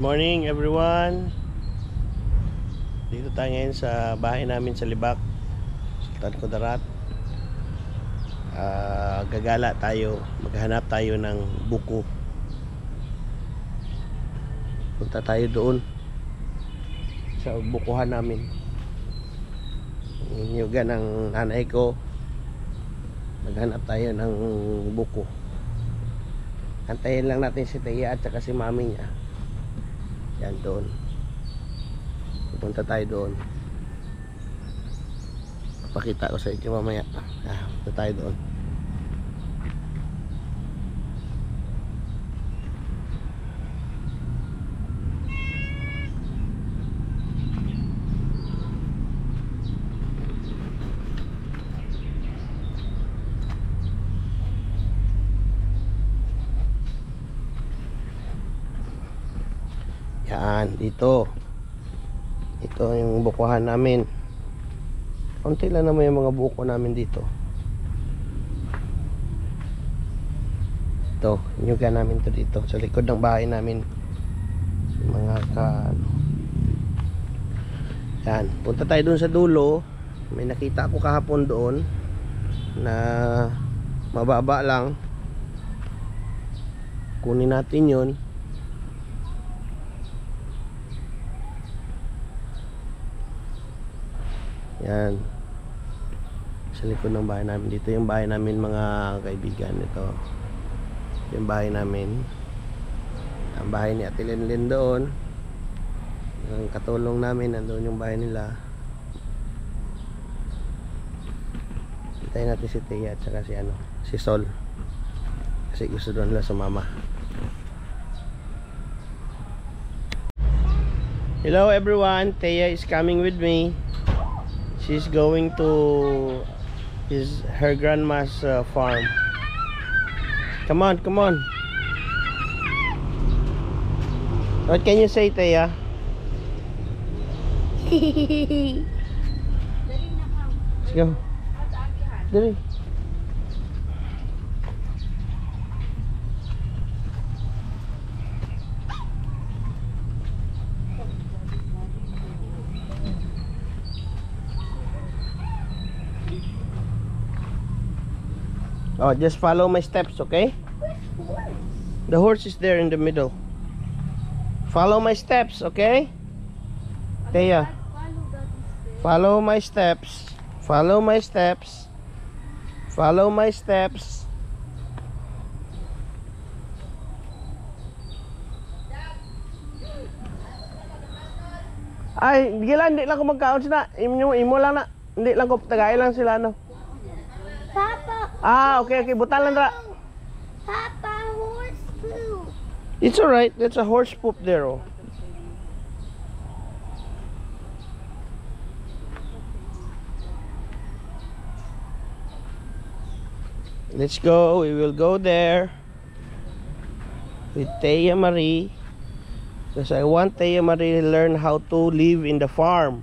Morning everyone. Dito tayo ngayon sa bahay namin sa Libak, Sultan Kudarat. Gagala tayo, maghanap tayo ng buko. Punta tayo doon sa bukuhan namin. Inyugan ng nanay ko, maghanap tayo ng buko. Antayin lang natin si Tia at saka si mami niya. Yan doon. Pupunta tayo doon. Pakita ko sa inyo mamaya. Punta tayo doon. Yan, dito. Ito yung bukuhan namin. Konti lang naman yung mga buko namin dito. Ito, inyugan namin to dito sa likod ng bahay namin. Mga yan, punta tayo dun sa dulo. May nakita ako kahapon doon na mababa lang. Kunin natin yun. Yan, sa likod ng bahay namin. Dito yung bahay namin mga kaibigan. Ito yung bahay namin. Ang bahay ni Ate Lenlen doon. Ang katulong namin, nandoon yung bahay nila. Hintayin natin si Tia at saka si Sol, kasi gusto doon nila sumama. Hello everyone, Tia is coming with me. She's going to her grandma's farm. Come on, come on. What can you say, Tia? Let's go. Dali. Oh, just follow my steps, okay? The horse is there in the middle. Follow my steps, okay? Tia, follow my steps. Follow my steps. Follow my steps. Ay, hindi lang ko magkaon sila. Imo lang na. Hindi lang ko tagay lang sila, no? Papa. Okay. Butan lang ra. Papa, horse poop. It's alright. There's a horse poop there, oh. Let's go. We will go there with Tia Marie, because I want Tia Marie to learn how to live in the farm.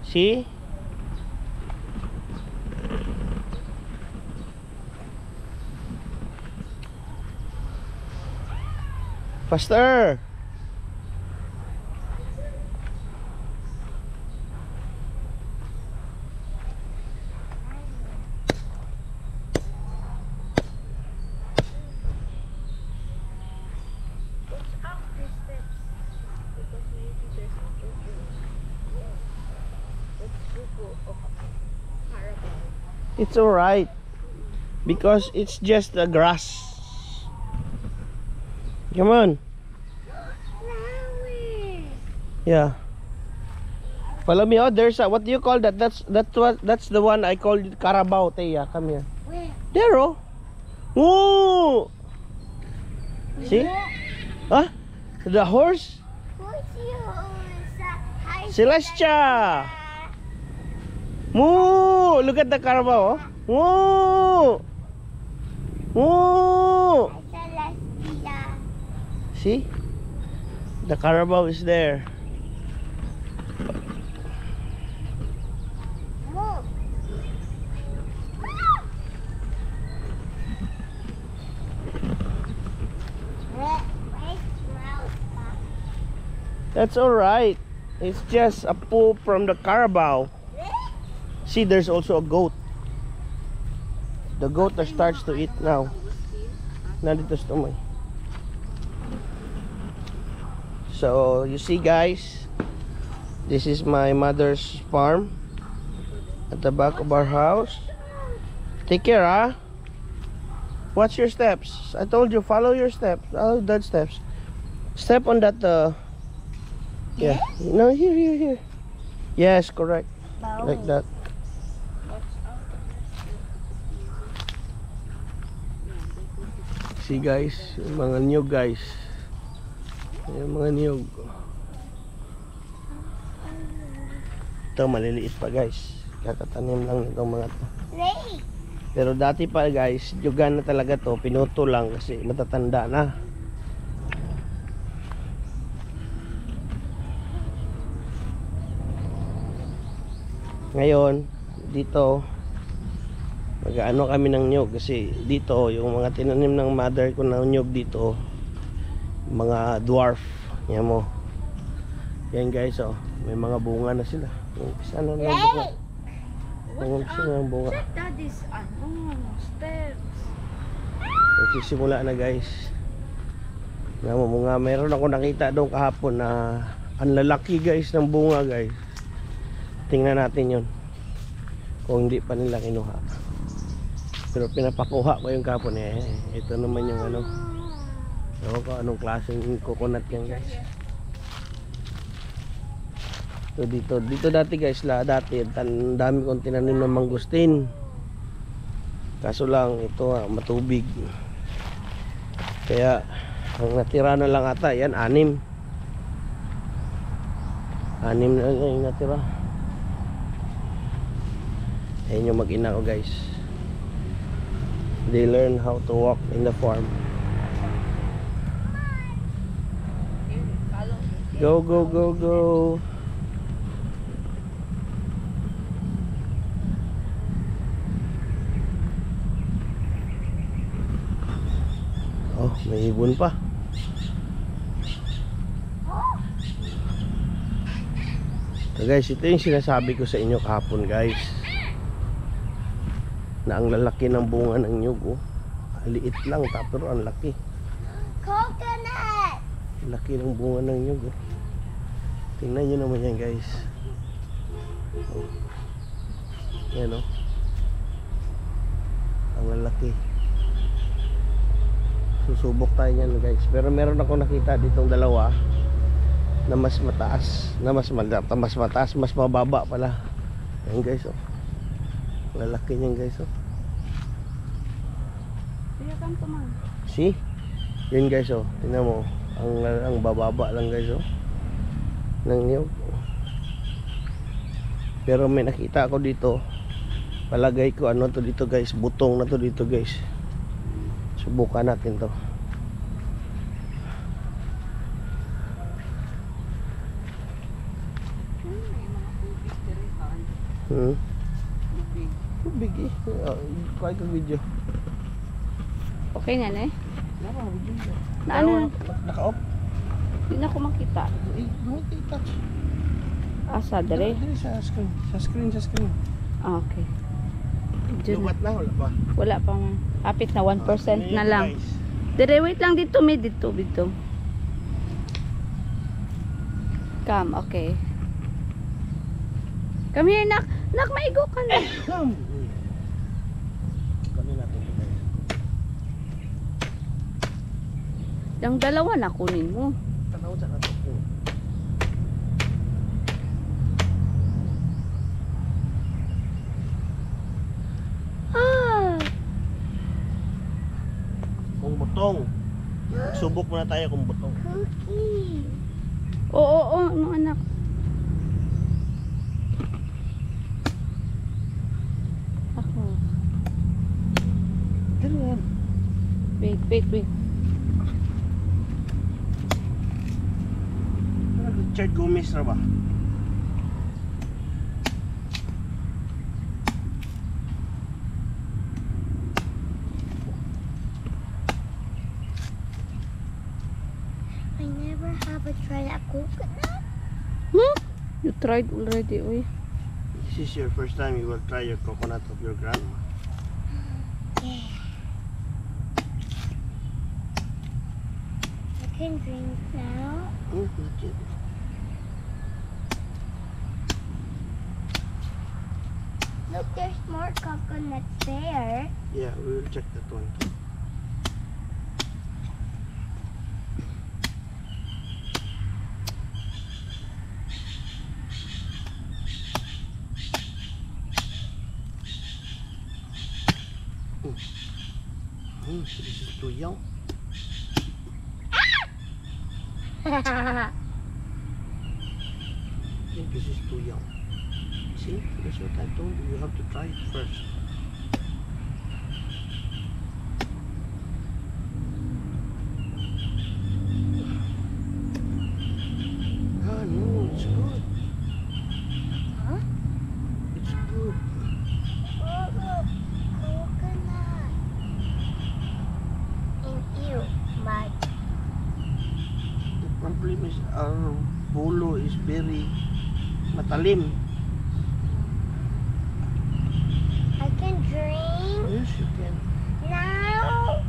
See? Faster! It's alright, because it's just the grass. Come on. Yeah. Follow me. Oh, there's a, what do you call that? That's the one I called Carabao. Tia, come here. Where? There, oh. Woo! See? Huh? The horse? Where's your Celestia! Moo! Look at the Carabao. Oh. Moo! Moo! Celestia. See? The Carabao is there. Move. That's alright. It's just a poop from the Carabao. See, there's also a goat. The goat that starts to eat now. Nandito sa tumoy. So, you see guys, this is my mother's farm at the back of our house. Take care, huh? Watch your steps. I told you, follow your steps. Follow that steps. Step on that, yeah. No, here. Yes, correct. Like that. See guys, yung mga niyog guys. Yung mga niyog. Ito maliliit pa guys. Kakatanim lang itong mga to. Pero dati pa guys, yugan na talaga to. Pinuto lang kasi matatanda na. Ngayon, dito mag-ano kami ng nyog kasi dito yung mga tinanim ng mother ko na nyog dito, mga dwarf. Yan mo. Yan guys, oh. May mga bunga na sila. Yung isa na lang bunga. Yung isa na lang bunga. That is steps. Nagsisimula na guys. Mga meron ako nakita doon kahapon na ang lalaki guys ng bunga guys. Tingnan natin yun kung hindi pa nila kinuha. Pero pinapakuha ko yung kapon ito naman yung ano. Ewan ko anong klaseng coconut yan guys. So dito dati guys, dati ang dami kong tinanim ng mangustin. Kaso lang ito matubig. Kaya ang natira na lang ata yan 6. 6 na yung natira. Ayun yung mag-ina ko guys. They learn how to walk in the farm. Go, go, go, go. Oh, may ibon pa. So guys, ito yung sinasabi ko sa inyo kahapon guys. Na ang lalaki ng bunga ng nyug, oh. Liit lang pero ang laki. Coconut. Laki ng bunga ng nyug, oh. Tingnan nyo naman yan guys. Oh. Yan, oh. Ang lalaki. Susubok tayo yan guys. Pero meron ako nakita ditong dalawa na mas mataas, mas mababa pala. Yan guys, oh. Lalaki niyan guys, oh. See? Yun guys, oh. Tingnan mo. Ang bababa lang guys, oh. Ng niyog. Pero may nakita ako dito. Palagay ko ano to dito guys. Butong na to dito guys. Subukan natin to. Tubig eh. Kuha ko video. Okay na eh. Na ano? Naka-off? Hindi na ako makita. Makita. Asa, dere? Sa screen. Ah, okay. Lumat na, wala pa. Wala pa man. Kapit na 1% na lang. Dere, wait lang dito, may dito. Come, okay. Come here, nak. Nak, maigo ka na. Kami natin ito guys. Yung dalawa na kunin mo. Tanaw sa natin ito. Kung butong. Subok muna tayo kung butong. Cookie. Oo, ano anak. Wait. Richard Gomez ra ba? I never have a try a coconut. You tried already, uy. This is your first time you will try your coconut of your grandma. Yeah. I can drink now. Not yet. Look, there's more coconuts there. Yeah, we will check that one too. This is too young. I think this is too young. See, that's what I told you. You have to try it first. Ah, no, it's good. Huh? It's good. Oh, look, coconut. And ew, mud. The problem is our bolo is very matalim. I can drink Yes, you can. now.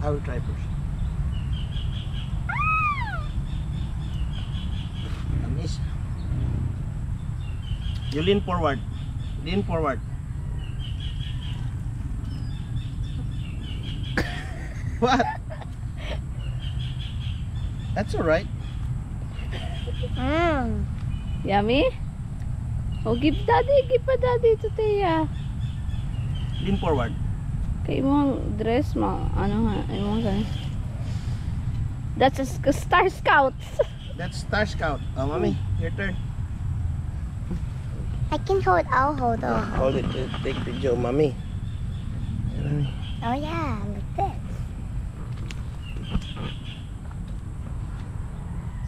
I will try first. Amis. You lean forward. Lean forward. What? That's alright. Yummy? Oh, give pa daddy to Teya. Lean forward. Kay imong dress mo, ano ha, imong ganun. That's a Star Scout. That's Star Scout. Oh, mommy, your turn. I can hold, I'll hold on. Hold it. Take video, mommy. Oh yeah, like this.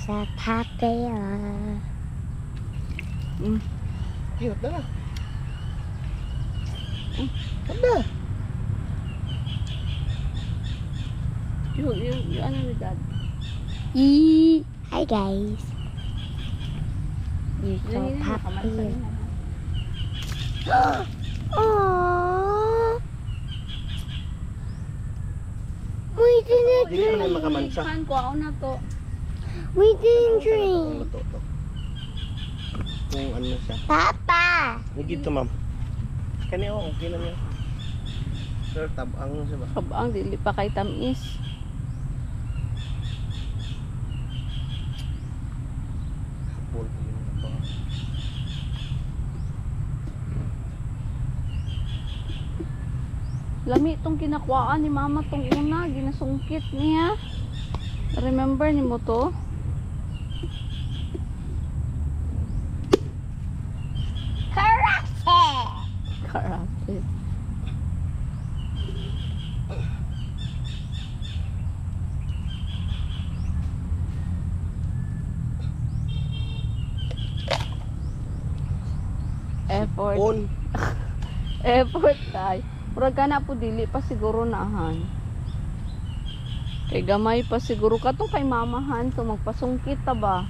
Sa papaya. Ayun, tara. Tara. You ano ni dad? Hi guys. You're so Ganyan na, happy. nakamansa na. Aww. We didn't Hindi ka na drink. makamansa. Fan ko, ako na to. We didn't drink. Kung ano siya. Papa. Higit to, ma'am. Kani ako, okay lang yan. Sir, tabang siya ba? Kabang, dili pa kay tamis. Kapul ko yun ito. Lami itong kinakuhaan ni mama tong una, ginasungkit niya. Remember ni mo to? Karate. Karate. Effort. On. Effort tayo. Murag ka na po dili pa siguro naahan. Kay gamay pa siguro ka to kay mamahan to magpasungkit ta ba?